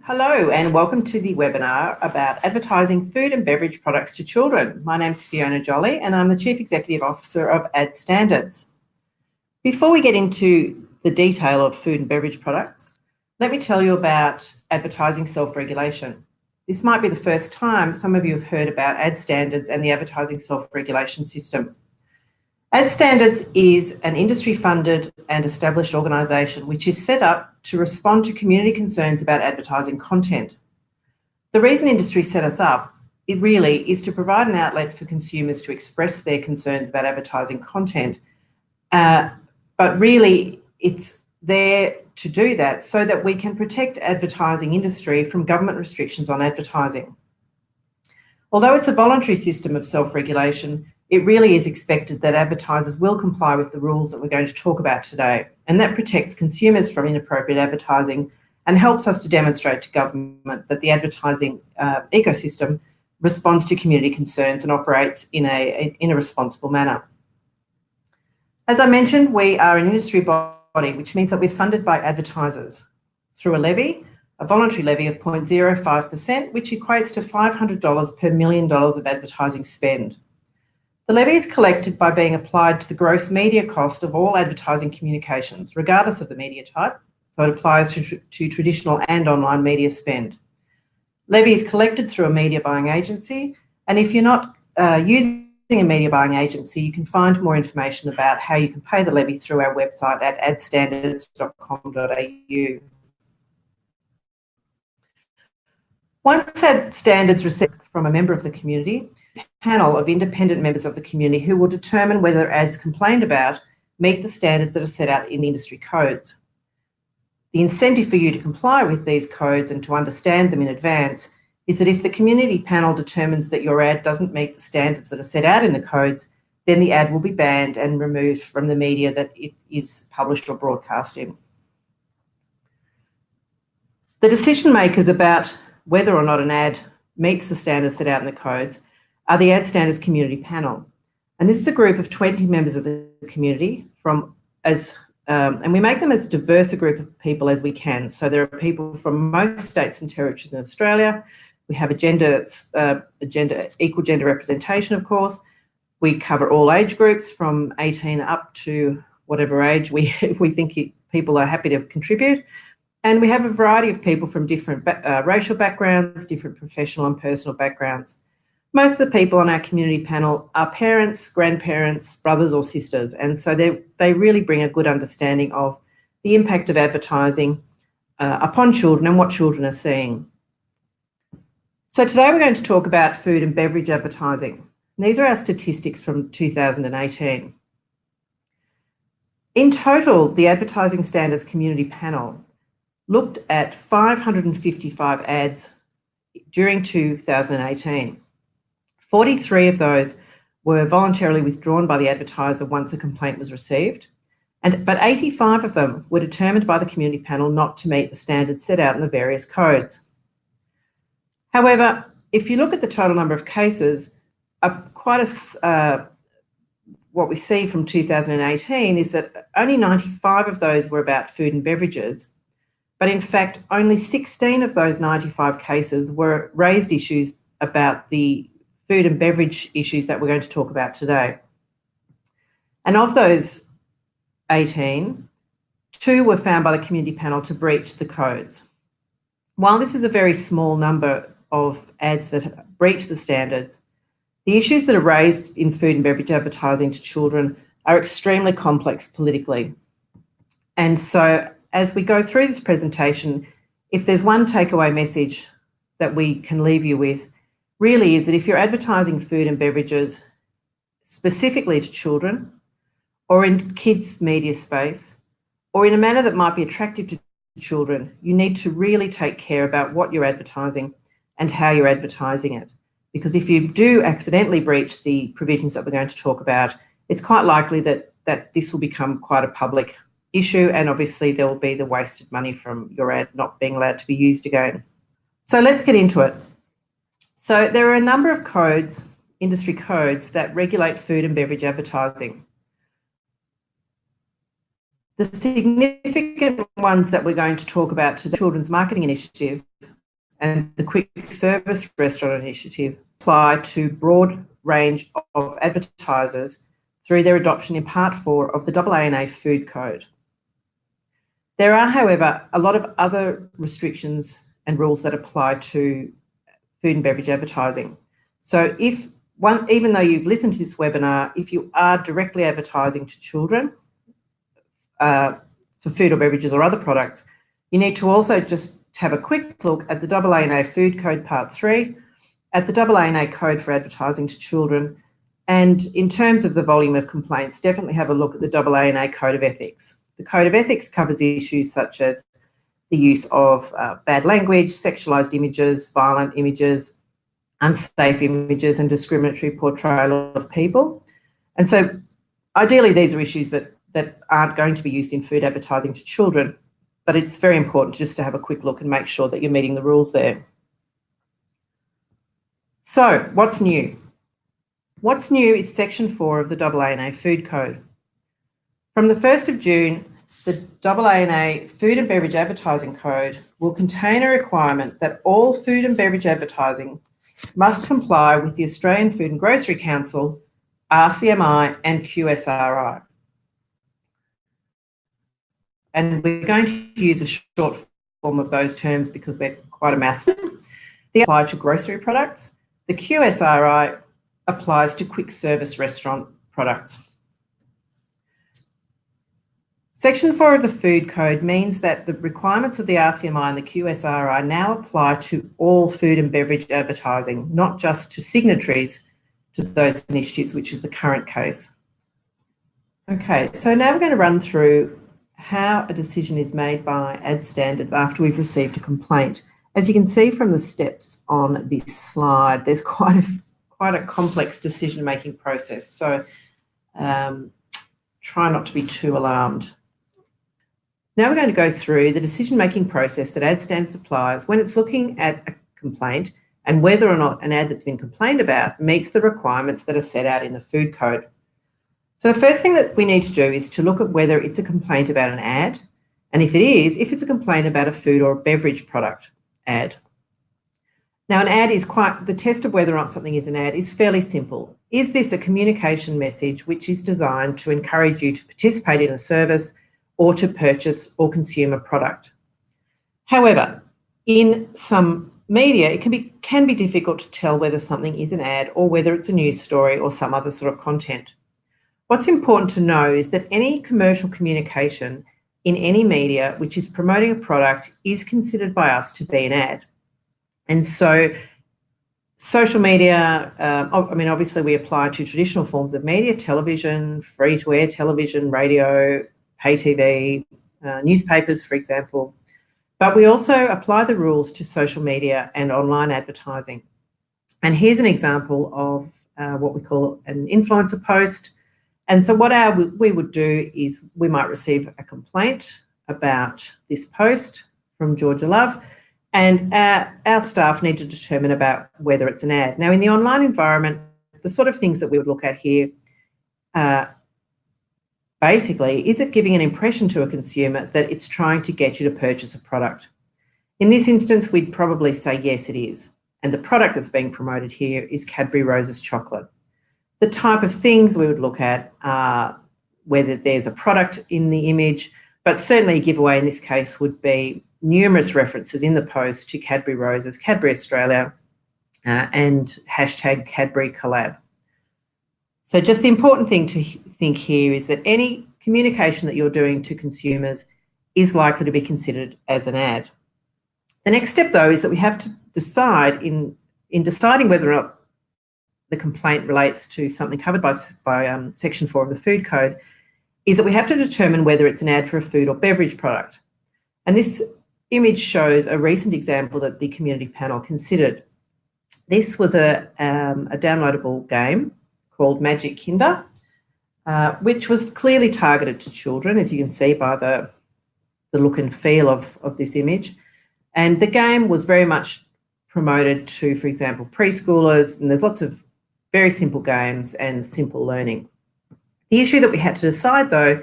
Hello and welcome to the webinar about advertising food and beverage products to children. My name's Fiona Jolly and I'm the Chief Executive Officer of Ad Standards. Before we get into the detail of food and beverage products, let me tell you about advertising self-regulation. This might be the first time some of you have heard about Ad Standards and the advertising self-regulation system. Ad Standards is an industry-funded and established organisation which is set up to respond to community concerns about advertising content. The reason industry set us up, it really is to provide an outlet for consumers to express their concerns about advertising content, but really it's there to do that so that we can protect advertising industry from government restrictions on advertising. Although it's a voluntary system of self-regulation, it really is expected that advertisers will comply with the rules that we're going to talk about today, and that protects consumers from inappropriate advertising and helps us to demonstrate to government that the advertising ecosystem responds to community concerns and operates in a responsible manner. As I mentioned, we are an industry body, which means that we're funded by advertisers through a levy, a voluntary levy of 0.05%, which equates to $500 per $1 million of advertising spend. The levy is collected by being applied to the gross media cost of all advertising communications, regardless of the media type, so it applies to traditional and online media spend. Levy is collected through a media buying agency, and if you're not using a media buying agency, you can find more information about how you can pay the levy through our website at adstandards.com.au. Once Ad Standards received from a member of the community, a panel of independent members of the community who will determine whether ads complained about meet the standards that are set out in the industry codes. The incentive for you to comply with these codes and to understand them in advance is that if the community panel determines that your ad doesn't meet the standards that are set out in the codes, then the ad will be banned and removed from the media that it is published or broadcast in. The decision makers about whether or not an ad meets the standards set out in the codes are the Ad Standards Community Panel. And this is a group of 20 members of the community and we make them as diverse a group of people as we can. So there are people from most states and territories in Australia. We have equal gender representation, of course. We cover all age groups from 18 up to whatever age we think people are happy to contribute. And we have a variety of people from different racial backgrounds, different professional and personal backgrounds. Most of the people on our community panel are parents, grandparents, brothers or sisters, and so they really bring a good understanding of the impact of advertising upon children and what children are seeing. So today we're going to talk about food and beverage advertising. And these are our statistics from 2018. In total, the Advertising Standards Community Panel looked at 555 ads during 2018. 43 of those were voluntarily withdrawn by the advertiser once a complaint was received, but 85 of them were determined by the community panel not to meet the standards set out in the various codes. However, if you look at the total number of cases, what we see from 2018 is that only 95 of those were about food and beverages, but in fact, only 16 of those 95 cases were raised issues about the food and beverage issues that we're going to talk about today. And of those 18, 2 were found by the community panel to breach the codes. While this is a very small number of ads that breach the standards, the issues that are raised in food and beverage advertising to children are extremely complex politically. And so as we go through this presentation, if there's one takeaway message that we can leave you with, really is that if you're advertising food and beverages specifically to children or in kids' media space or in a manner that might be attractive to children, you need to really take care about what you're advertising and how you're advertising it. Because if you do accidentally breach the provisions that we're going to talk about, it's quite likely that this will become quite a public issue, and obviously there will be the wasted money from your ad not being allowed to be used again. So let's get into it. So there are a number of codes, industry codes, that regulate food and beverage advertising. The significant ones that we're going to talk about today, Children's Marketing Initiative, and the Quick Service Restaurant Initiative apply to broad range of advertisers through their adoption in Part 4 of the AANA Food Code. There are, however, a lot of other restrictions and rules that apply to food and beverage advertising. So even though you've listened to this webinar, if you are directly advertising to children for food or beverages or other products, you need to also just have a quick look at the AANA Food Code Part 3, at the AANA Code for Advertising to Children, and in terms of the volume of complaints, definitely have a look at the AANA Code of Ethics. The Code of Ethics covers issues such as the use of bad language, sexualised images, violent images, unsafe images, and discriminatory portrayal of people. And so ideally these are issues that aren't going to be used in food advertising to children, but it's very important just to have a quick look and make sure that you're meeting the rules there. So what's new? What's new is Section 4 of the AANA Food Code. From the 1st of June, the AANA Food and Beverage Advertising Code will contain a requirement that all food and beverage advertising must comply with the Australian Food and Grocery Council, RCMI and QSRI. And we're going to use a short form of those terms because they're quite a mouthful. They apply to grocery products. The QSRI applies to quick service restaurant products. Section 4 of the Food Code means that the requirements of the RCMI and the QSRI now apply to all food and beverage advertising, not just to signatories to those initiatives, which is the current case. Okay, so now we're going to run through how a decision is made by Ad Standards after we've received a complaint. As you can see from the steps on this slide, there's quite a complex decision-making process, so try not to be too alarmed. Now we're going to go through the decision-making process that Ad Standards applies when it's looking at a complaint and whether or not an ad that's been complained about meets the requirements that are set out in the Food Code. So the first thing that we need to do is to look at whether it's a complaint about an ad, and if it is, if it's a complaint about a food or a beverage product ad. Now an ad is the test of whether or not something is an ad is fairly simple. Is this a communication message which is designed to encourage you to participate in a service or to purchase or consume a product? However, in some media, it can be difficult to tell whether something is an ad or whether it's a news story or some other sort of content. What's important to know is that any commercial communication in any media which is promoting a product is considered by us to be an ad. And so social media, obviously we apply to traditional forms of media, television, free-to-air television, radio, pay TV, newspapers, for example. But we also apply the rules to social media and online advertising. And here's an example of what we call an influencer post. And so what we would do is we might receive a complaint about this post from Georgia Love, and our staff need to determine about whether it's an ad. Now, in the online environment, the sort of things that we would look at here basically, is it giving an impression to a consumer that it's trying to get you to purchase a product? In this instance, we'd probably say yes, it is. And the product that's being promoted here is Cadbury Roses chocolate. The type of things we would look at are whether there's a product in the image, but certainly a giveaway in this case would be numerous references in the post to Cadbury Roses, Cadbury Australia, and hashtag Cadbury collab. So just the important thing to think here is that any communication that you're doing to consumers is likely to be considered as an ad. The next step, though, is that we have to decide in deciding whether or not the complaint relates to something covered by Section 4 of the Food Code, is that we have to determine whether it's an ad for a food or beverage product. And this image shows a recent example that the community panel considered. This was a downloadable game called Magic Kinder, which was clearly targeted to children, as you can see by the look and feel of this image. And the game was very much promoted to, for example, preschoolers, and there's lots of very simple games and simple learning. The issue that we had to decide, though,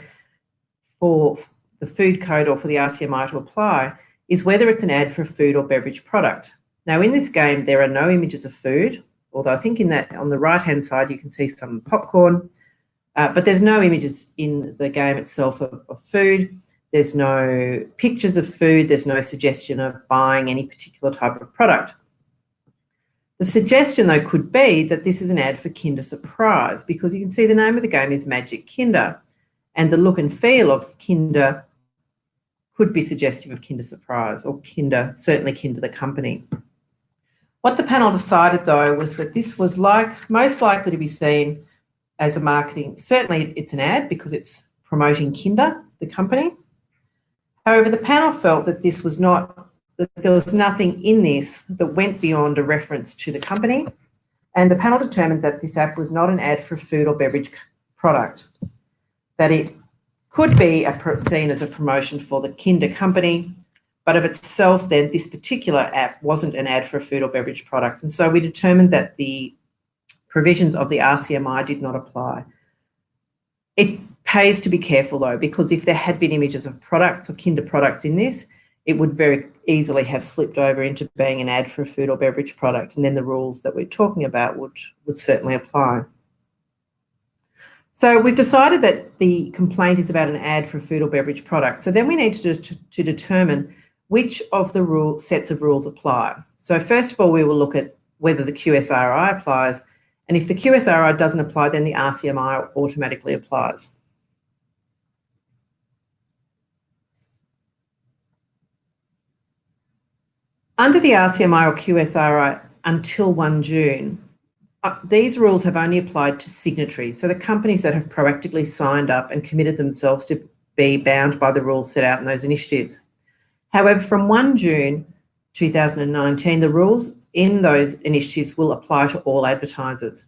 for the Food Code or for the RCMI to apply is whether it's an ad for a food or beverage product. Now, in this game, there are no images of food, although I think in that on the right-hand side, you can see some popcorn, but there's no images in the game itself of food. There's no pictures of food. There's no suggestion of buying any particular type of product. The suggestion, though, could be that this is an ad for Kinder Surprise, because you can see the name of the game is Magic Kinder, and the look and feel of Kinder could be suggestive of Kinder Surprise, or Kinder, certainly Kinder the company. What the panel decided, though, was that this was most likely to be seen as a marketing. Certainly it's an ad because it's promoting Kinder, the company. However, the panel felt that that there was nothing in this that went beyond a reference to the company, and the panel determined that this ad was not an ad for a food or beverage product, that it could be seen as a promotion for the Kinder company, but of itself then this particular app wasn't an ad for a food or beverage product. And so we determined that the provisions of the RCMI did not apply. It pays to be careful, though, because if there had been images of products or Kinder products in this, it would very easily have slipped over into being an ad for a food or beverage product, and then the rules that we're talking about would certainly apply. So we've decided that the complaint is about an ad for a food or beverage product. So then we need to determine which of the sets of rules apply. So first of all, we will look at whether the QSRI applies, and if the QSRI doesn't apply, then the RCMI automatically applies. Under the RCMI or QSRI until 1 June, these rules have only applied to signatories, so the companies that have proactively signed up and committed themselves to be bound by the rules set out in those initiatives. However, from 1 June 2019, the rules in those initiatives will apply to all advertisers.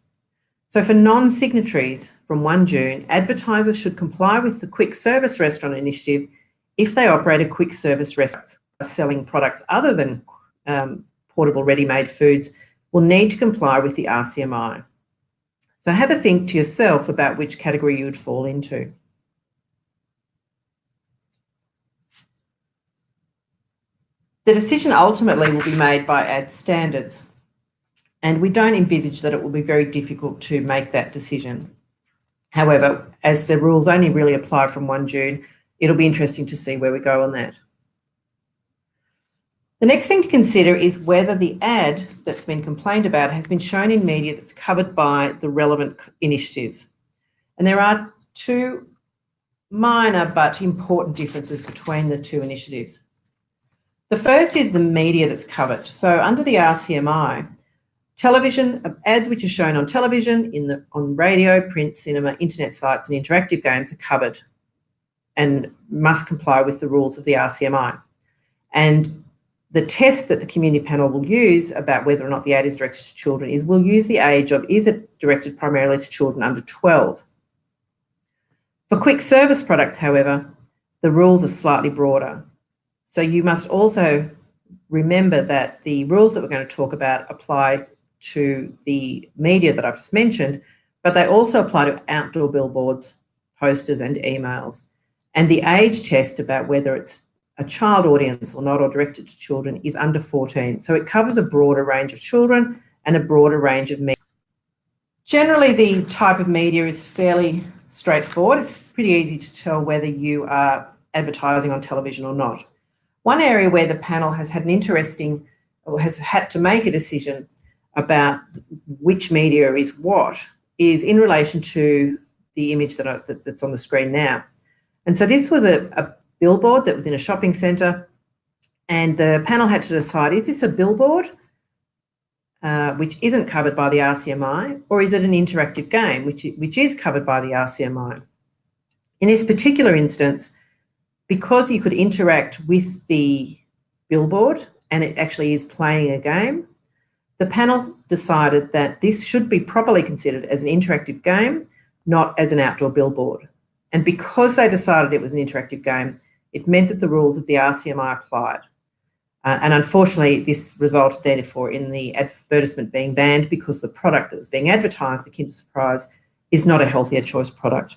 So for non-signatories, from 1 June, advertisers should comply with the quick service restaurant initiative if they operate a quick service restaurant selling products other than portable ready-made foods will need to comply with the RCMI. So have a think to yourself about which category you would fall into. The decision ultimately will be made by Ad Standards, and we don't envisage that it will be very difficult to make that decision. However, as the rules only really apply from 1 June, it'll be interesting to see where we go on that. The next thing to consider is whether the ad that's been complained about has been shown in media that's covered by the relevant initiatives. And there are two minor but important differences between the two initiatives. The first is the media that's covered. So under the RCMI, television ads which are shown on television, on radio, print, cinema, internet sites and interactive games are covered and must comply with the rules of the RCMI. And the test that the community panel will use about whether or not the ad is directed to children is we'll use the age of, is it directed primarily to children under 12? For quick service products, however, the rules are slightly broader. So you must also remember that the rules that we're going to talk about apply to the media that I've just mentioned, but they also apply to outdoor billboards, posters and emails. And the age test about whether it's a child audience or not, or directed to children, is under 14. So it covers a broader range of children and a broader range of media. Generally, the type of media is fairly straightforward. It's pretty easy to tell whether you are advertising on television or not. One area where the panel has had has had to make a decision about which media is what is in relation to the image that's on the screen now. And so this was a billboard that was in a shopping centre, and the panel had to decide, is this a billboard which isn't covered by the RCMI, or is it an interactive game which is covered by the RCMI? In this particular instance, because you could interact with the billboard and it actually is playing a game, the panel decided that this should be properly considered as an interactive game, not as an outdoor billboard. And because they decided it was an interactive game, it meant that the rules of the RCMI applied. And unfortunately, this resulted therefore in the advertisement being banned because the product that was being advertised, the Kinder Surprise, is not a healthier choice product.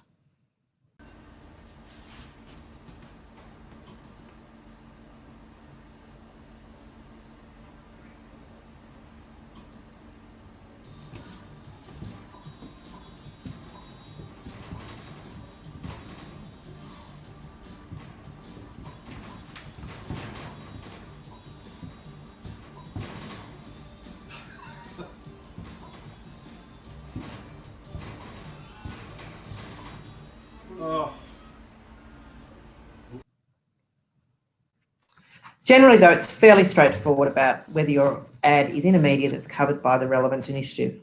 Generally, though, it's fairly straightforward about whether your ad is in a media that's covered by the relevant initiative.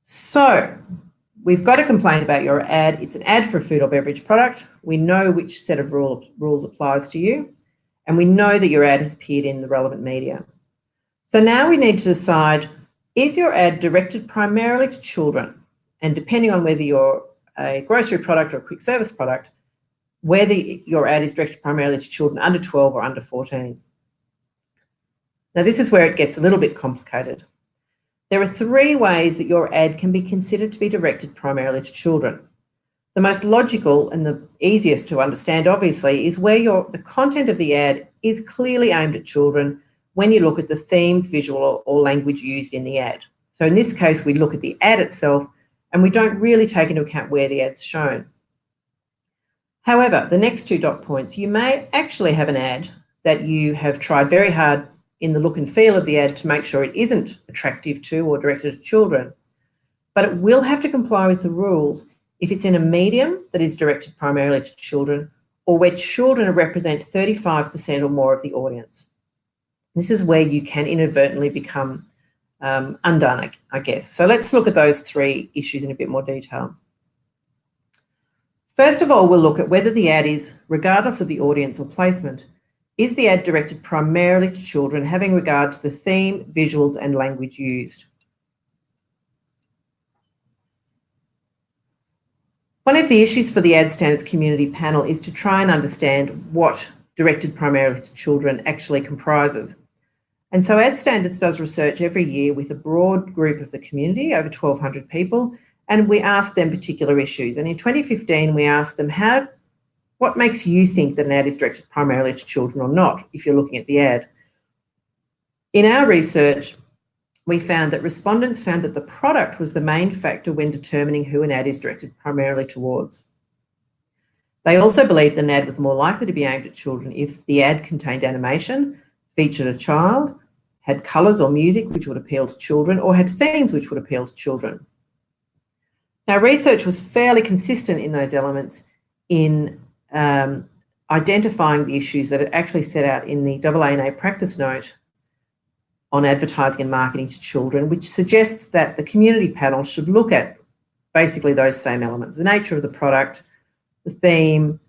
So we've got a complaint about your ad. It's an ad for a food or beverage product. We know which set of rules applies to you, and we know that your ad has appeared in the relevant media. So now we need to decide, is your ad directed primarily to children? And depending on whether you're a grocery product or a quick service product, whether your ad is directed primarily to children under 12 or under 14. Now, this is where it gets a little bit complicated. There are 3 ways that your ad can be considered to be directed primarily to children. The most logical and the easiest to understand, obviously, is where the content of the ad is clearly aimed at children when you look at the themes, visual or language used in the ad. So in this case, we look at the ad itself and we don't really take into account where the ad's shown. However, the next 2 dot points, you may actually have an ad that you have tried very hard in the look and feel of the ad to make sure it isn't attractive to or directed at children, but it will have to comply with the rules if it's in a medium that is directed primarily to children or where children represent 35% or more of the audience. This is where you can inadvertently become undone, I guess. So let's look at those 3 issues in a bit more detail. First of all, we'll look at whether the ad is, regardless of the audience or placement, is the ad directed primarily to children, having regard to the theme, visuals and language used. One of the issues for the Ad Standards Community Panel is to try and understand what directed primarily to children actually comprises. And so Ad Standards does research every year with a broad group of the community, over 1,200 people, and we ask them particular issues. And in 2015, we asked them, what makes you think that an ad is directed primarily to children or not, if you're looking at the ad? In our research, we found that respondents found that the product was the main factor when determining who an ad is directed primarily towards. They also believed an ad was more likely to be aimed at children if the ad contained animation, featured a child, had colours or music which would appeal to children, or had themes which would appeal to children. Now, research was fairly consistent in those elements in identifying the issues that are actually set out in the AANA practice note on advertising and marketing to children, which suggests that the community panel should look at basically those same elements: the nature of the product, the theme,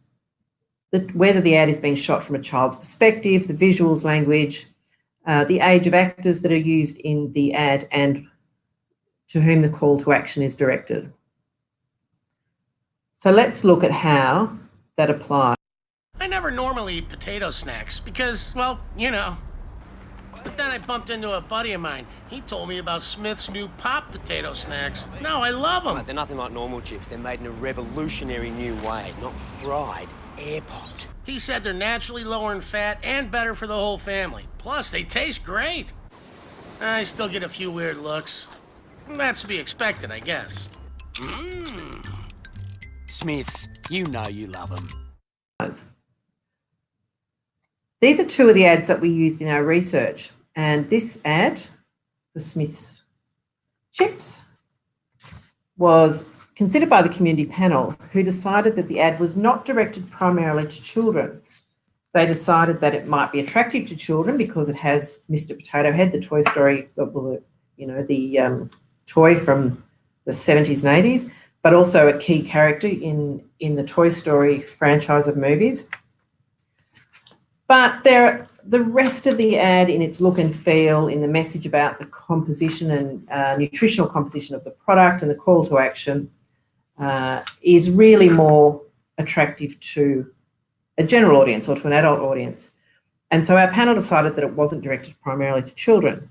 whether the ad is being shot from a child's perspective, the visuals, language, the age of actors that are used in the ad, and to whom the call to action is directed. So let's look at how that applies. I never normally eat potato snacks because, well, you know. But then I bumped into a buddy of mine. He told me about Smith's new pop potato snacks. No, I love them. They're nothing like normal chips. They're made in a revolutionary new way. Not fried, air-popped. He said they're naturally lower in fat and better for the whole family. Plus, they taste great. I still get a few weird looks. That's to be expected, I guess. Smiths, you know you love them. These are 2 of the ads that we used in our research. And this ad, the Smiths chips, was considered by the community panel, who decided that the ad was not directed primarily to children. They decided that it might be attractive to children because it has Mr. Potato Head, the Toy Story, the toy from the 70s and 80s, but also a key character in the Toy Story franchise of movies. But the rest of the ad, in its look and feel, in the message about the composition and nutritional composition of the product and the call to action, is really more attractive to a general audience or to an adult audience. And so our panel decided that it wasn't directed primarily to children.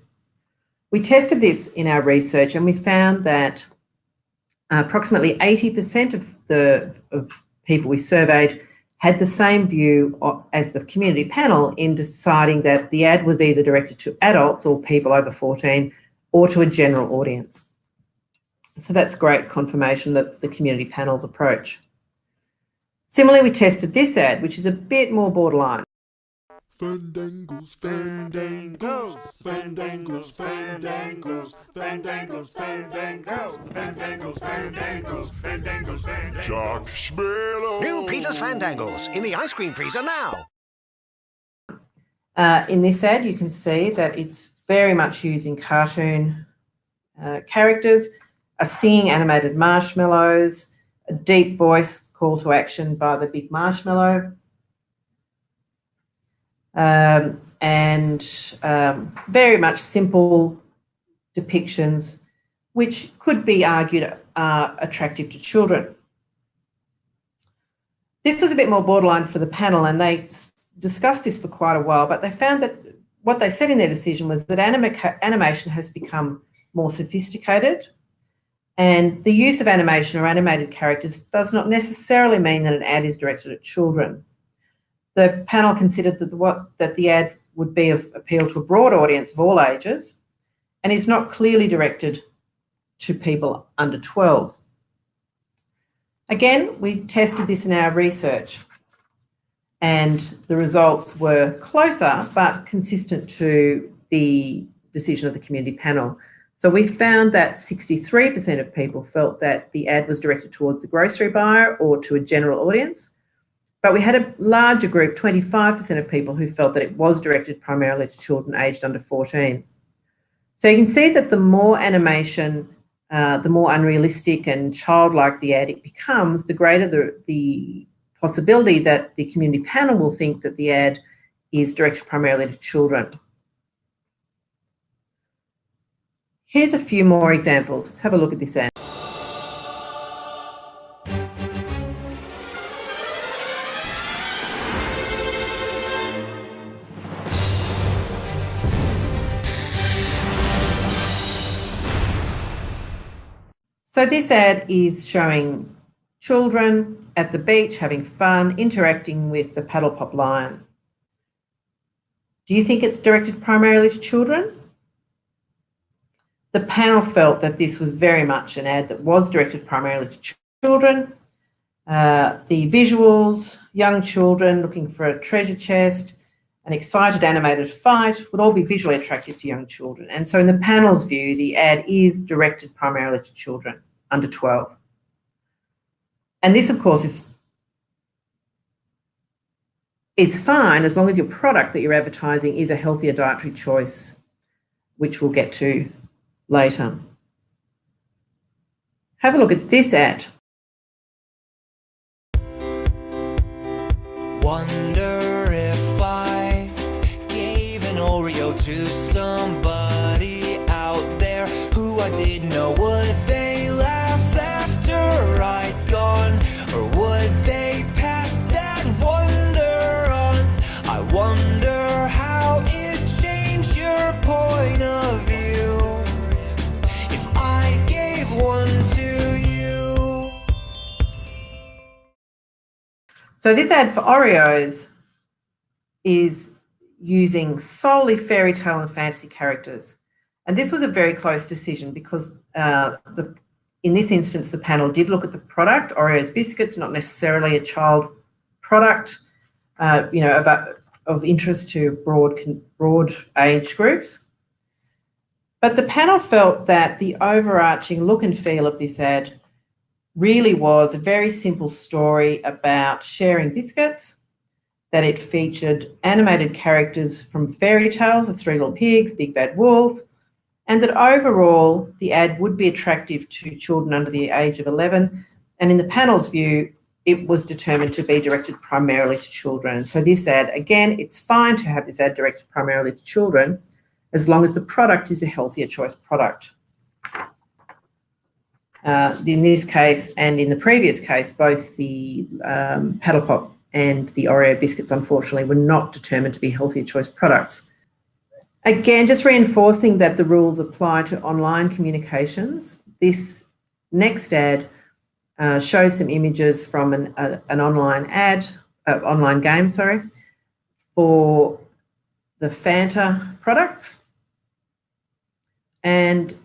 We tested this in our research and we found that approximately 80% of people we surveyed had the same view as the community panel in deciding that the ad was either directed to adults or people over 14 or to a general audience. So that's great confirmation of the community panel's approach. Similarly, we tested this ad, which is a bit more borderline. Fandangles, fandangles, fandangles, fandangles, fandangles, fandangles, fandangles, fandangles, fandangles, fandangles. Jock Schmelo. New Peter's Fandangles in the ice cream freezer now. In this ad, you can see that it's very much using cartoon characters, a singing animated marshmallows, a deep voice call to action by the big marshmallow, and very much simple depictions which could be argued are attractive to children. This was a bit more borderline for the panel, and they discussed this for quite a while, but they found that what they said in their decision was that animation has become more sophisticated, and the use of animation or animated characters does not necessarily mean that an ad is directed at children. The panel considered that the ad would be of appeal to a broad audience of all ages and is not clearly directed to people under 12. Again, we tested this in our research, and the results were closer but consistent to the decision of the community panel. So we found that 63% of people felt that the ad was directed towards the grocery buyer or to a general audience, but we had a larger group, 25% of people, who felt that it was directed primarily to children aged under 14. So you can see that the more animation, the more unrealistic and childlike the ad it becomes, the greater the possibility that the community panel will think that the ad is directed primarily to children. Here's a few more examples. Let's have a look at this ad. So this ad is showing children at the beach having fun, interacting with the Paddle Pop Lion. Do you think it's directed primarily to children? The panel felt that this was very much an ad that was directed primarily to children. The visuals, young children looking for a treasure chest, an excited animated fight would all be visually attractive to young children. And so in the panel's view, the ad is directed primarily to children under 12. And this, of course, is fine as long as your product that you're advertising is a healthier dietary choice, which we'll get to later. Have a look at this ad. Wonder if I gave an Oreo to somebody out there who I didn't know. Would they laugh after I'd gone, or would they pass that wonder on? I wonder how it changed your point of view if I gave one to you. So this ad for Oreos is using solely fairy tale and fantasy characters. And this was a very close decision because in this instance, the panel did look at the product, Oreos biscuits, not necessarily a child product, of interest to broad age groups. But the panel felt that the overarching look and feel of this ad really was a very simple story about sharing biscuits, that it featured animated characters from fairy tales, the Three Little Pigs, Big Bad Wolf, and that overall the ad would be attractive to children under the age of 11. And in the panel's view, it was determined to be directed primarily to children. So this ad, again, it's fine to have this ad directed primarily to children as long as the product is a healthier choice product. In this case and in the previous case, both the Paddle Pop and the Oreo biscuits, unfortunately, were not determined to be healthier choice products. Again, just reinforcing that the rules apply to online communications, this next ad shows some images from an online game, for the Fanta products. And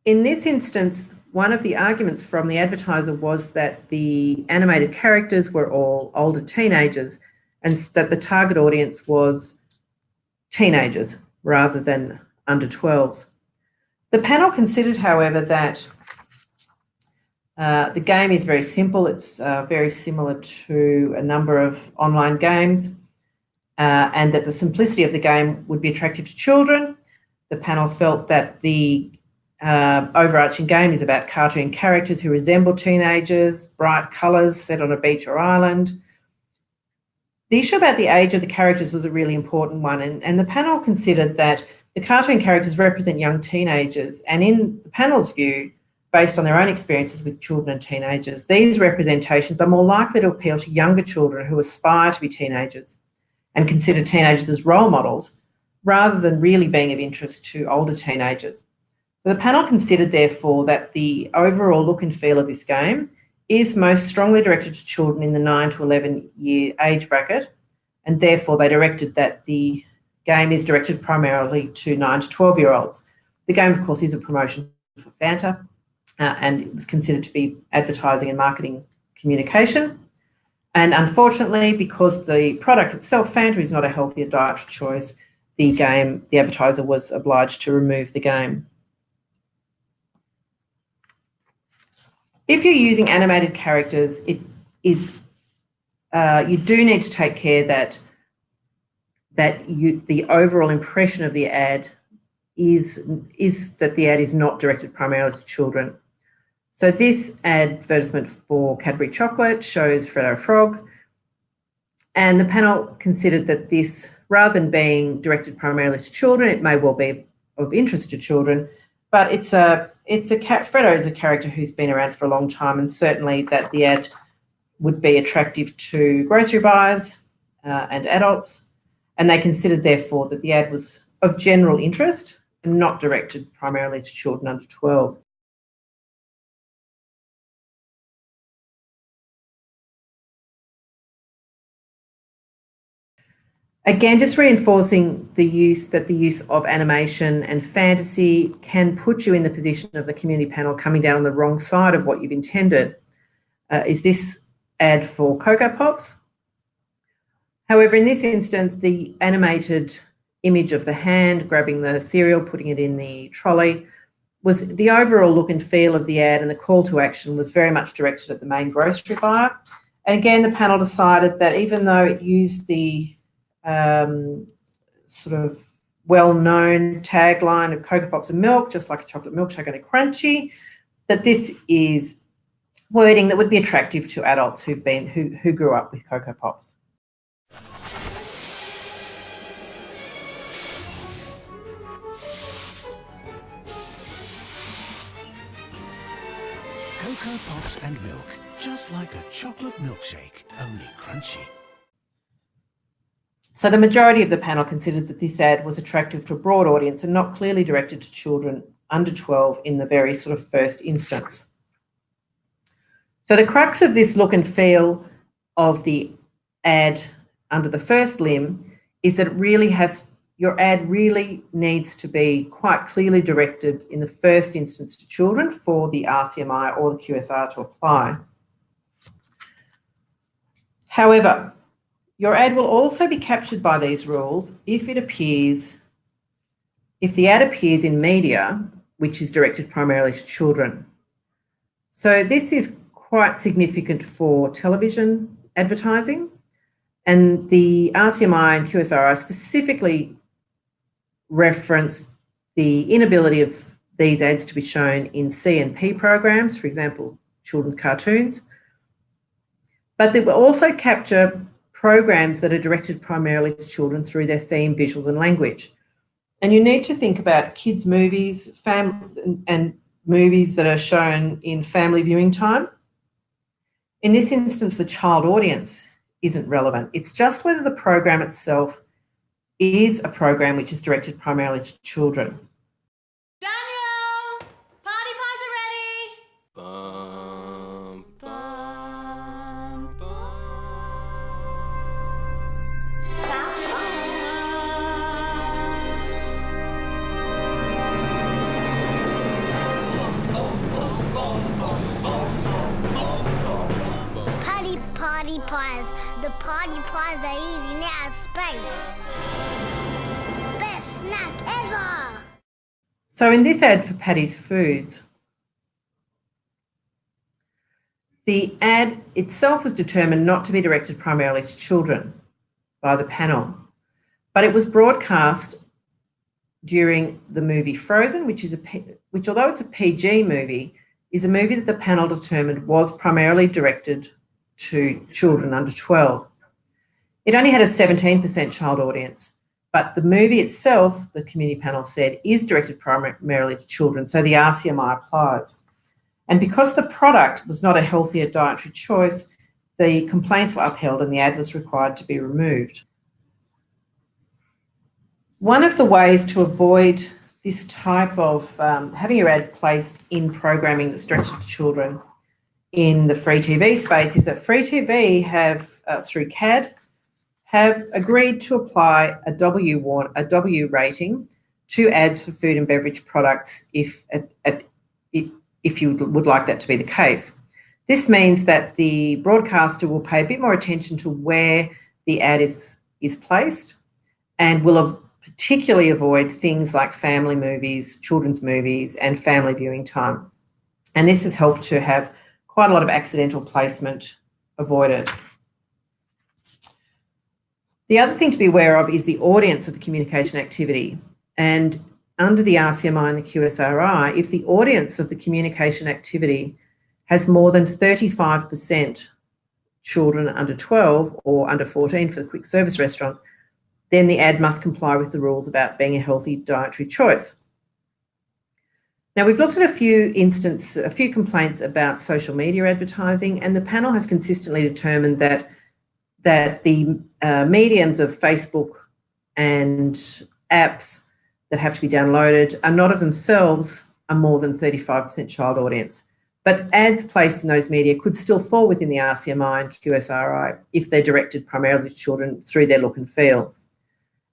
in this instance, one of the arguments from the advertiser was that the animated characters were all older teenagers and that the target audience was teenagers rather than under 12s. The panel considered, however, that the game is very simple. It's very similar to a number of online games. and that the simplicity of the game would be attractive to children. The panel felt that the overarching game is about cartoon characters who resemble teenagers, bright colours set on a beach or island. The issue about the age of the characters was a really important one, and the panel considered that the cartoon characters represent young teenagers, and in the panel's view, based on their own experiences with children and teenagers, these representations are more likely to appeal to younger children who aspire to be teenagers and consider teenagers as role models, rather than really being of interest to older teenagers. So the panel considered, therefore, that the overall look and feel of this game is most strongly directed to children in the 9 to 11 year age bracket, and therefore they directed that the game is directed primarily to 9 to 12-year-olds. The game, of course, is a promotion for Fanta, and it was considered to be advertising and marketing communication. And unfortunately, because the product itself, Fanta, is not a healthier dietary choice, the advertiser was obliged to remove the game. If you're using animated characters, you do need to take care that the overall impression of the ad is that the ad is not directed primarily to children. So this advertisement for Cadbury chocolate shows Freddo Frog, and the panel considered that this, rather than being directed primarily to children, it may well be of interest to children, but Freddo is a character who's been around for a long time, and certainly that the ad would be attractive to grocery buyers and adults, and they considered, therefore, that the ad was of general interest and not directed primarily to children under 12. Again, just reinforcing the use of animation and fantasy can put you in the position of the community panel coming down on the wrong side of what you've intended. Is this ad for Cocoa Pops? However, in this instance, the animated image of the hand grabbing the cereal, putting it in the trolley, was the overall look and feel of the ad, and the call to action was very much directed at the main grocery buyer. And again, the panel decided that even though it used the sort of well-known tagline of Cocoa Pops and milk, just like a chocolate milkshake and a crunchy, that this is wording that would be attractive to adults who grew up with Cocoa Pops. Cocoa Pops and milk, just like a chocolate milkshake, only crunchy. So the majority of the panel considered that this ad was attractive to a broad audience and not clearly directed to children under 12 in the very sort of first instance. So the crux of this look and feel of the ad under the first limb is that your ad really needs to be quite clearly directed in the first instance to children for the RCMI or the QSR to apply. However, your ad will also be captured by these rules if the ad appears in media which is directed primarily to children. So this is quite significant for television advertising, and the RCMI and QSR specifically reference the inability of these ads to be shown in C&P programs, for example, children's cartoons, but they will also capture programs that are directed primarily to children through their theme, visuals and language. And you need to think about kids' movies and movies that are shown in family viewing time. In this instance, the child audience isn't relevant. It's just whether the program itself is a program which is directed primarily to children. Daniel! Party pies are ready! Bum, bum, bum. Patty's Party Pies. The party pies are eating out of space. Best snack ever! So in this ad for Paddy's Foods, the ad itself was determined not to be directed primarily to children by the panel. But it was broadcast during the movie Frozen, which although it's a PG movie, is a movie that the panel determined was primarily directed to children under 12. It only had a 17% child audience, but the movie itself, the community panel said, is directed primarily to children, so the RCMI applies. And because the product was not a healthier dietary choice, the complaints were upheld and the ad was required to be removed. One of the ways to avoid this type of having your ad placed in programming that's directed to children in the free TV space is that free TV have, through CAD, have agreed to apply a W rating to ads for food and beverage products if you would like that to be the case. This means that the broadcaster will pay a bit more attention to where the ad is placed and will particularly avoid things like family movies, children's movies, and family viewing time. And this has helped to have quite a lot of accidental placement avoided. The other thing to be aware of is the audience of the communication activity. And under the RCMI and the QSRI, if the audience of the communication activity has more than 35% children under 12 or under 14 for the quick service restaurant, then the ad must comply with the rules about being a healthy dietary choice. Now, we've looked at a few complaints about social media advertising, and the panel has consistently determined that the mediums of Facebook and apps that have to be downloaded are not of themselves a more than 35% child audience. But ads placed in those media could still fall within the RCMI and QSRI if they're directed primarily to children through their look and feel.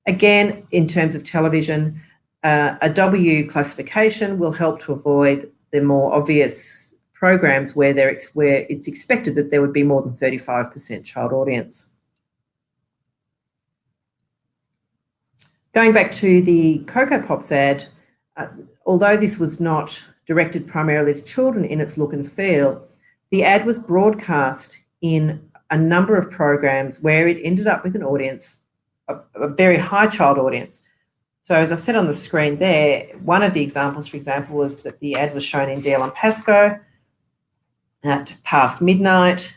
Again, in terms of television, a W classification will help to avoid the more obvious programs where it's expected that there would be more than 35% child audience. Going back to the Cocoa Pops ad, although this was not directed primarily to children in its look and feel, the ad was broadcast in a number of programs where it ended up with an audience, a very high child audience. So as I've said on the screen there, one of the examples, for example, was that the ad was shown in Dale and Pasco at past midnight,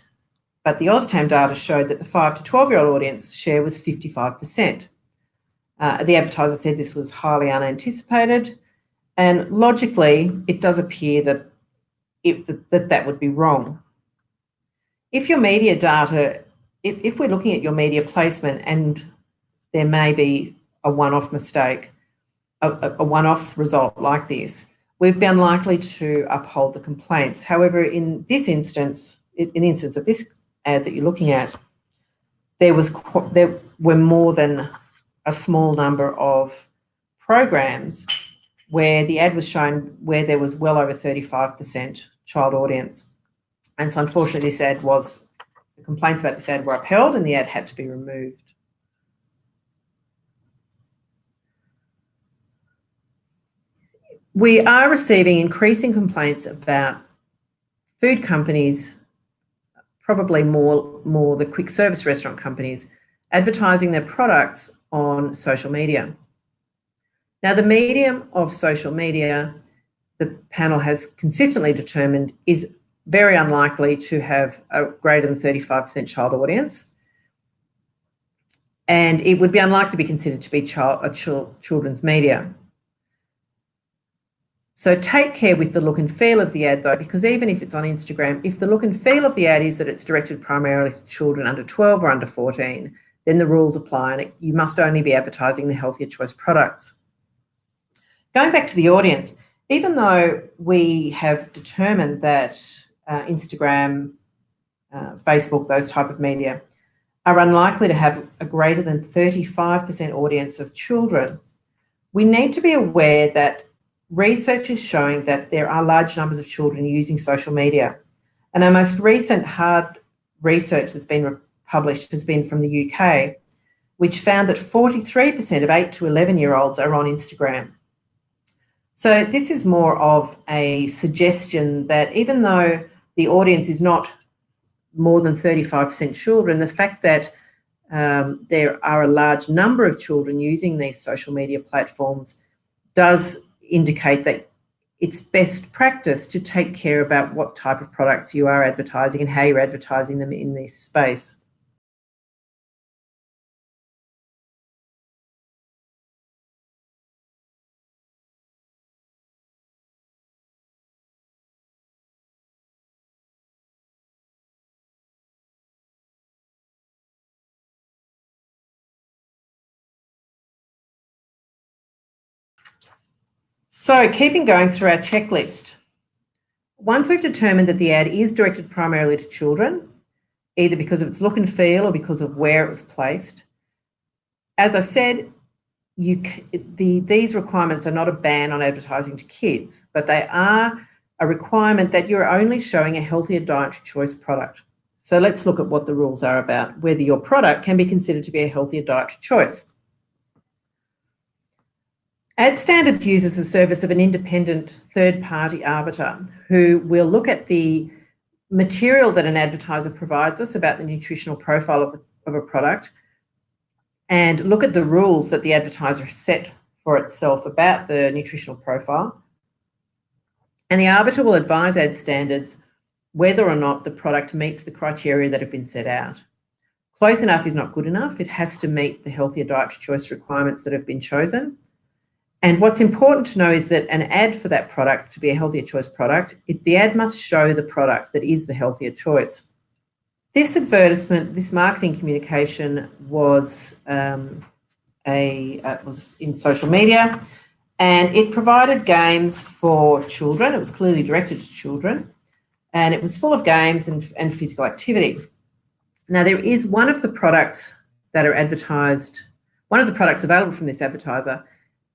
but the OzTam data showed that the 5 to 12-year-old audience share was 55%. The advertiser said this was highly unanticipated, and logically, it does appear that that would be wrong. If your media data, if we're looking at your media placement and there may be a one-off mistake, a one-off result like this, we'd be unlikely to uphold the complaints. However, in this instance, in the instance of this ad that you're looking at, there were more than a small number of programs where the ad was shown where there was well over 35% child audience. And so unfortunately the complaints about this ad were upheld and the ad had to be removed. We are receiving increasing complaints about food companies, probably more the quick service restaurant companies, advertising their products on social media. Now, the medium of social media, the panel has consistently determined, is very unlikely to have a greater than 35% child audience, and it would be unlikely to be considered to be children's media. So take care with the look and feel of the ad, though, because even if it's on Instagram, if the look and feel of the ad is that it's directed primarily to children under 12 or under 14, then the rules apply and you must only be advertising the healthier choice products. Going back to the audience, even though we have determined that Instagram, Facebook, those type of media are unlikely to have a greater than 35% audience of children, we need to be aware that research is showing that there are large numbers of children using social media. And our most recent hard research that's been published has been from the UK, which found that 43% of 8 to 11-year-olds are on Instagram. So this is more of a suggestion that even though the audience is not more than 35% children, the fact that there are a large number of children using these social media platforms does indicate that it's best practice to take care about what type of products you are advertising and how you're advertising them in this space. So keeping going through our checklist, once we've determined that the ad is directed primarily to children, either because of its look and feel or because of where it was placed, as I said, these requirements are not a ban on advertising to kids, but they are a requirement that you're only showing a healthier dietary choice product. So let's look at what the rules are about whether your product can be considered to be a healthier dietary choice. Ad Standards uses the service of an independent third-party arbiter who will look at the material that an advertiser provides us about the nutritional profile of a product and look at the rules that the advertiser has set for itself about the nutritional profile. And the arbiter will advise Ad Standards whether or not the product meets the criteria that have been set out. Close enough is not good enough. It has to meet the healthier dietary choice requirements that have been chosen. And what's important to know is that an ad for that product to be a healthier choice product, the ad must show the product that is the healthier choice. This advertisement, this marketing communication was was in social media, and it provided games for children. It was clearly directed to children, and it was full of games and physical activity. Now, there is one of the products that are advertised, one of the products available from this advertiser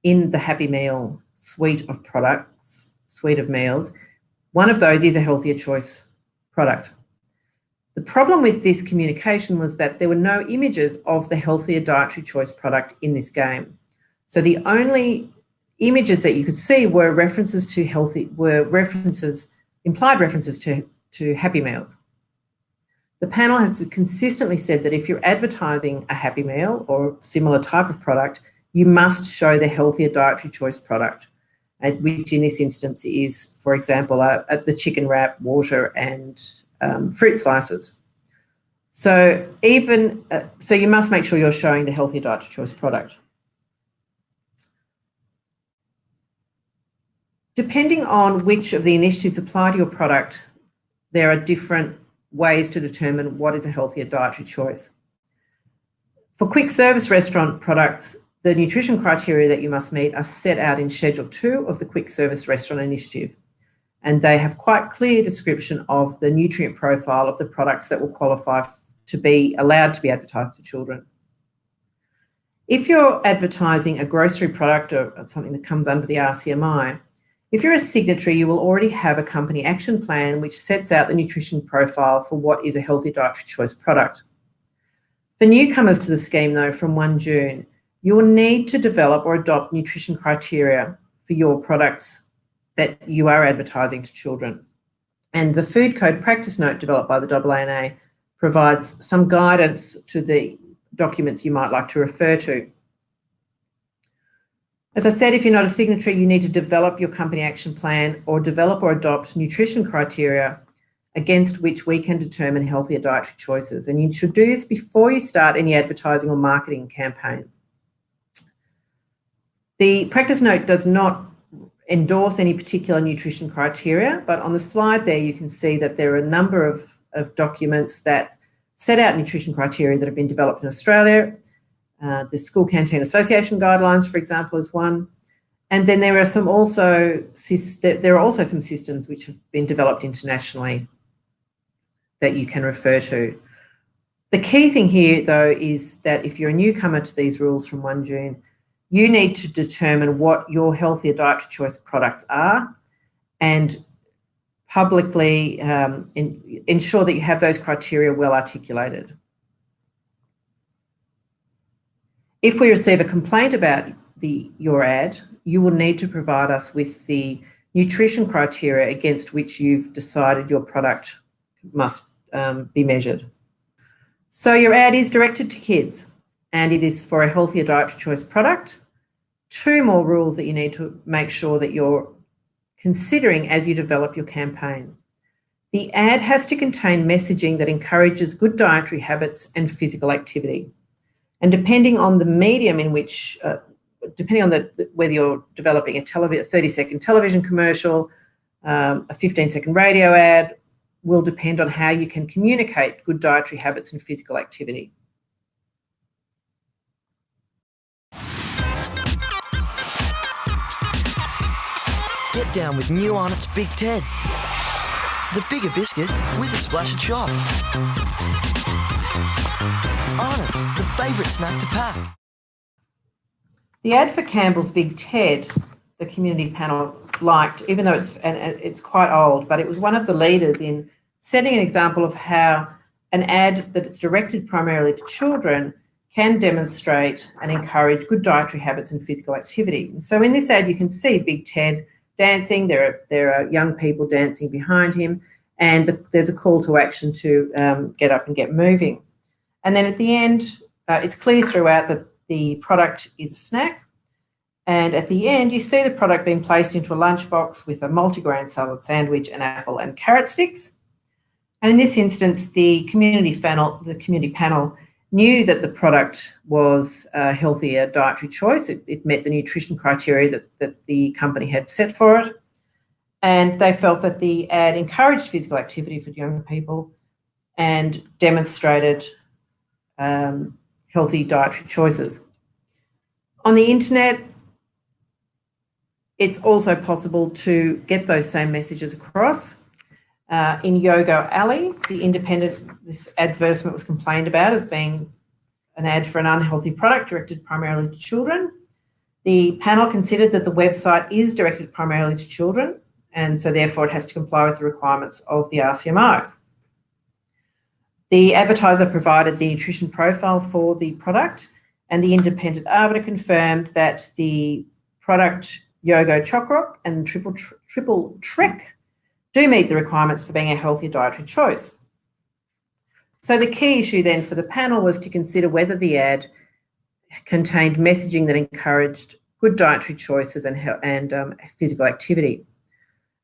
in the Happy Meal suite of products, suite of meals. One of those is a healthier choice product. The problem with this communication was that there were no images of the healthier dietary choice product in this game. So the only images that you could see were references to implied references to Happy Meals. The panel has consistently said that if you're advertising a Happy Meal or similar type of product, you must show the healthier dietary choice product, which in this instance is, for example, the chicken wrap, water and fruit slices. So you must make sure you're showing the healthier dietary choice product. Depending on which of the initiatives apply to your product, there are different ways to determine what is a healthier dietary choice. For quick service restaurant products, the nutrition criteria that you must meet are set out in Schedule 2 of the Quick Service Restaurant Initiative, and they have quite clear description of the nutrient profile of the products that will qualify to be allowed to be advertised to children. If you're advertising a grocery product or something that comes under the RCMI, if you're a signatory, you will already have a company action plan which sets out the nutrition profile for what is a healthy dietary choice product. For newcomers to the scheme, though, from 1 June, you will need to develop or adopt nutrition criteria for your products that you are advertising to children. And the Food Code Practice Note developed by the AANA provides some guidance to the documents you might like to refer to. As I said, if you're not a signatory, you need to develop your company action plan or develop or adopt nutrition criteria against which we can determine healthier dietary choices. And you should do this before you start any advertising or marketing campaign. The practice note does not endorse any particular nutrition criteria, but on the slide there you can see that there are a number of documents that set out nutrition criteria that have been developed in Australia. The School Canteen Association guidelines, for example, is one. And then there are also some systems which have been developed internationally that you can refer to. The key thing here, though, is that if you're a newcomer to these rules from 1 June, you need to determine what your healthier dietary choice products are and publicly ensure that you have those criteria well articulated. If we receive a complaint about your ad, you will need to provide us with the nutrition criteria against which you've decided your product must be measured. So your ad is directed to kids and it is for a healthier dietary choice product. 2 more rules that you need to make sure that you're considering as you develop your campaign. The ad has to contain messaging that encourages good dietary habits and physical activity. And depending on the medium in which, depending on whether you're developing a 30-second television commercial, a 15-second radio ad, will depend on how you can communicate good dietary habits and physical activity. Get down with new Arnott's Big Teds. The bigger biscuit with a splash of chalk. Arnott's, the favourite snack to pack. The ad for Campbell's Big Ted, the community panel liked, even though it's quite old, but it was one of the leaders in setting an example of how an ad that is directed primarily to children can demonstrate and encourage good dietary habits and physical activity. And so in this ad, you can see Big Ted dancing. There are young people dancing behind him, and there's a call to action to get up and get moving. And then at the end, it's clear throughout that the product is a snack. And at the end, you see the product being placed into a lunchbox with a multigrain salad sandwich, an apple and carrot sticks. And in this instance, the community panel knew that the product was a healthier dietary choice. It met the nutrition criteria that the company had set for it. And they felt that the ad encouraged physical activity for young people and demonstrated healthy dietary choices. On the internet, it's also possible to get those same messages across. In Yogo Alley, this advertisement was complained about as being an ad for an unhealthy product directed primarily to children. The panel considered that the website is directed primarily to children, and so therefore it has to comply with the requirements of the RCMO. The advertiser provided the nutrition profile for the product, and the independent arbiter confirmed that the product Yogo Choc-Roc and Triple Trek do meet the requirements for being a healthier dietary choice. So the key issue then for the panel was to consider whether the ad contained messaging that encouraged good dietary choices and physical activity.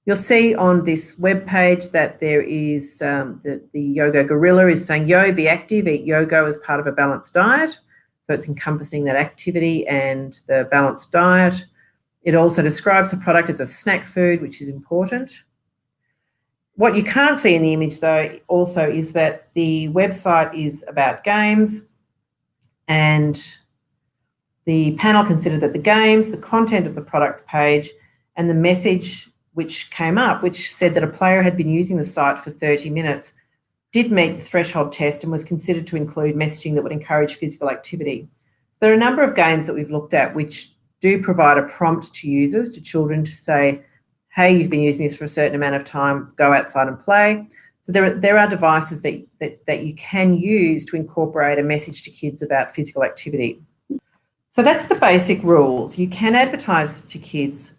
You'll see on this webpage that there is the Yogo Gorilla is saying, "Yo, be active, eat Yogo as part of a balanced diet." So it's encompassing that activity and the balanced diet. It also describes the product as a snack food, which is important. What you can't see in the image, though, also is that the website is about games, and the panel considered that the games, the content of the products page, and the message which came up, which said that a player had been using the site for 30 minutes, did meet the threshold test and was considered to include messaging that would encourage physical activity. So there are a number of games that we've looked at which do provide a prompt to users, to children, to say, hey, you've been using this for a certain amount of time, go outside and play. So there are devices that you can use to incorporate a message to kids about physical activity. So that's the basic rules. You can advertise to kids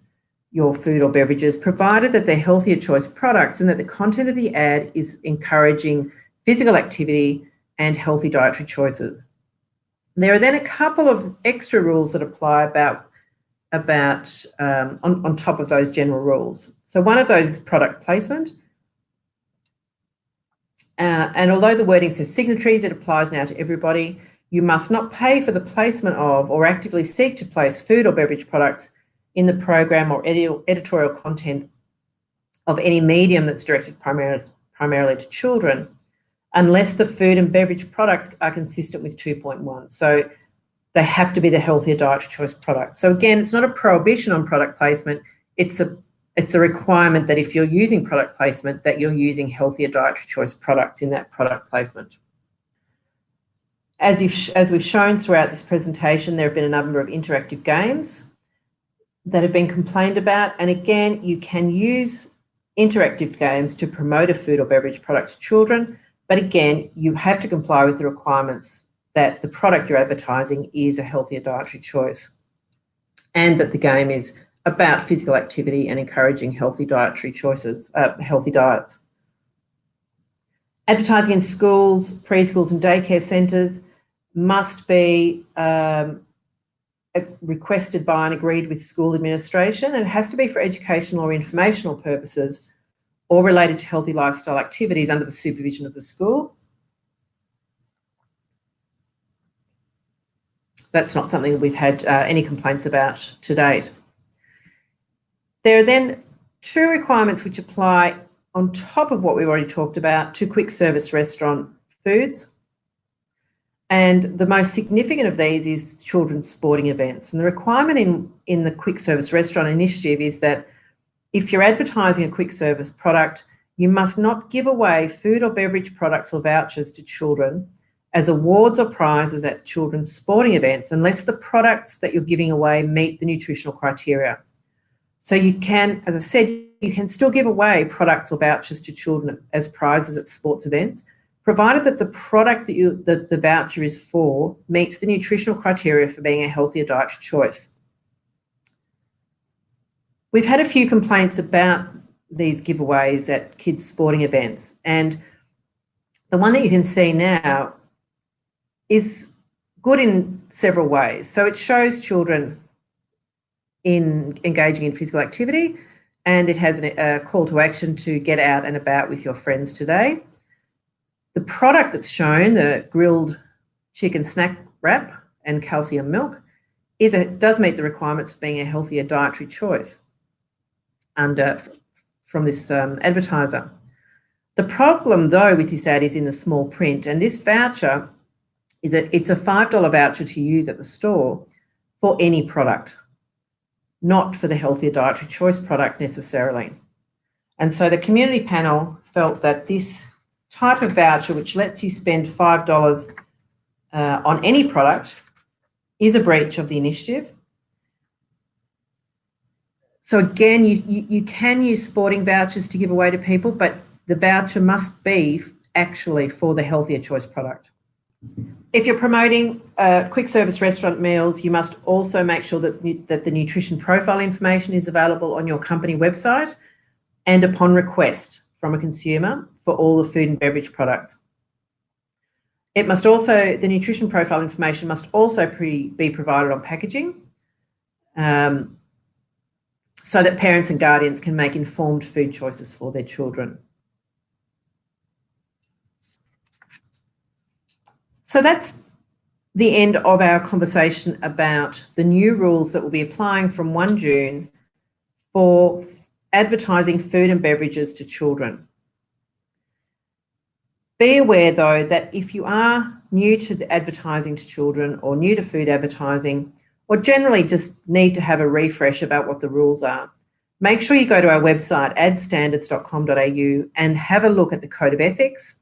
your food or beverages, provided that they're healthier choice products and that the content of the ad is encouraging physical activity and healthy dietary choices. There are then a couple of extra rules that apply on top of those general rules. So one of those is product placement. And although the wording says signatories, it applies now to everybody. You must not pay for the placement of or actively seek to place food or beverage products in the program or editorial content of any medium that's directed primarily to children, unless the food and beverage products are consistent with 2.1. So they have to be the healthier dietary choice product. So again, it's not a prohibition on product placement. It's a requirement that if you're using product placement, that you're using healthier dietary choice products in that product placement. As we've shown throughout this presentation, there have been a number of interactive games that have been complained about. And again, you can use interactive games to promote a food or beverage product to children. But again, you have to comply with the requirements that the product you're advertising is a healthier dietary choice and that the game is about physical activity and encouraging healthy dietary choices, healthy diets. Advertising in schools, preschools and daycare centres must be requested by and agreed with school administration, and it has to be for educational or informational purposes or related to healthy lifestyle activities under the supervision of the school. That's not something that we've had any complaints about to date. There are then 2 requirements which apply on top of what we've already talked about to quick service restaurant foods. And the most significant of these is children's sporting events. And the requirement in the quick service restaurant initiative is that if you're advertising a quick service product, you must not give away food or beverage products or vouchers to children as awards or prizes at children's sporting events unless the products that you're giving away meet the nutritional criteria. So you can, as I said, you can still give away products or vouchers to children as prizes at sports events, provided that the product that the voucher is for meets the nutritional criteria for being a healthier dietary choice. We've had a few complaints about these giveaways at kids' sporting events, and the one that you can see now is good in several ways. So it shows children in engaging in physical activity, and it has a call to action to get out and about with your friends today. The product that's shown, the grilled chicken snack wrap and calcium milk, does meet the requirements of being a healthier dietary choice from this advertiser. The problem, though, with this ad is in the small print, and this voucher is that it's a $5 voucher to use at the store for any product, not for the healthier dietary choice product necessarily. And so the community panel felt that this type of voucher, which lets you spend $5 on any product, is a breach of the initiative. So again, you can use sporting vouchers to give away to people, but the voucher must be actually for the healthier choice product. If you're promoting quick service restaurant meals, you must also make sure that the nutrition profile information is available on your company website and upon request from a consumer for all the food and beverage products. It must also, the nutrition profile information must also be provided on packaging so that parents and guardians can make informed food choices for their children. So that's the end of our conversation about the new rules that will be applying from 1 June for advertising food and beverages to children. Be aware, though, that if you are new to the advertising to children or new to food advertising, or generally just need to have a refresh about what the rules are, make sure you go to our website, adstandards.com.au, and have a look at the Code of Ethics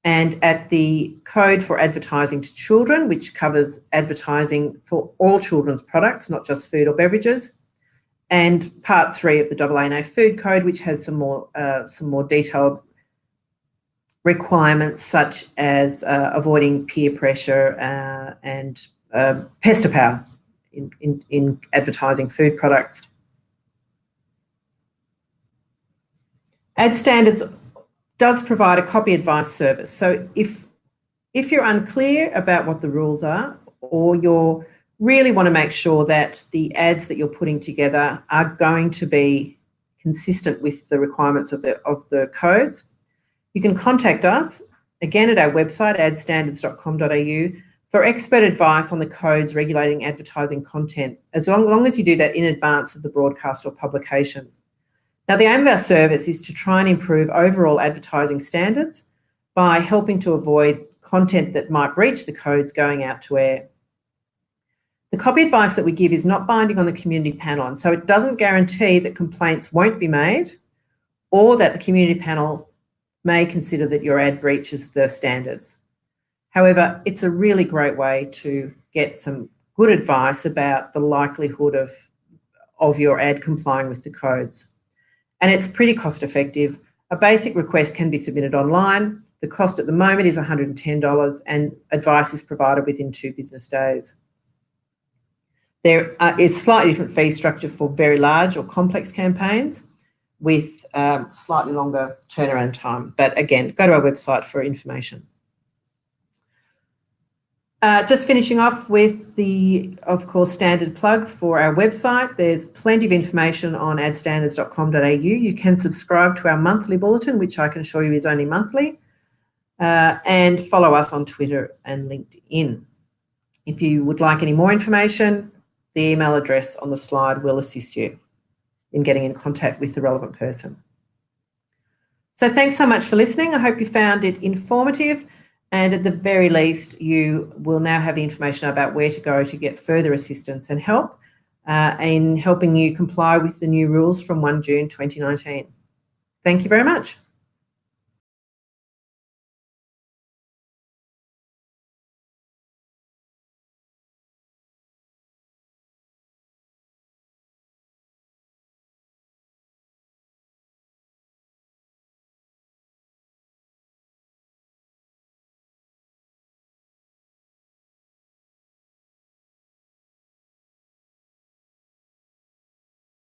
and at the Code for Advertising to Children, which covers advertising for all children's products, not just food or beverages, and Part 3 of the AANA Food Code, which has some more detailed requirements such as avoiding peer pressure and pester power in advertising food products. Ad Standards does provide a copy advice service. So if you're unclear about what the rules are, or you really want to make sure that the ads that you're putting together are going to be consistent with the requirements of the codes, you can contact us, again, at our website, adstandards.com.au, for expert advice on the codes regulating advertising content, as long as you do that in advance of the broadcast or publication. Now, the aim of our service is to try and improve overall advertising standards by helping to avoid content that might breach the codes going out to air. The copy advice that we give is not binding on the community panel, and so it doesn't guarantee that complaints won't be made or that the community panel may consider that your ad breaches the standards. However, it's a really great way to get some good advice about the likelihood of your ad complying with the codes. And it's pretty cost effective. A basic request can be submitted online. The cost at the moment is $110 and advice is provided within 2 business days. There is slightly different fee structure for very large or complex campaigns, with slightly longer turnaround time. But again, go to our website for information. Just finishing off with the, of course, standard plug for our website. There's plenty of information on adstandards.com.au. You can subscribe to our monthly bulletin, which I can assure you is only monthly, and follow us on Twitter and LinkedIn. If you would like any more information, the email address on the slide will assist you in getting in contact with the relevant person. So thanks so much for listening. I hope you found it informative. And at the very least, you will now have the information about where to go to get further assistance and help in helping you comply with the new rules from 1 June 2019. Thank you very much.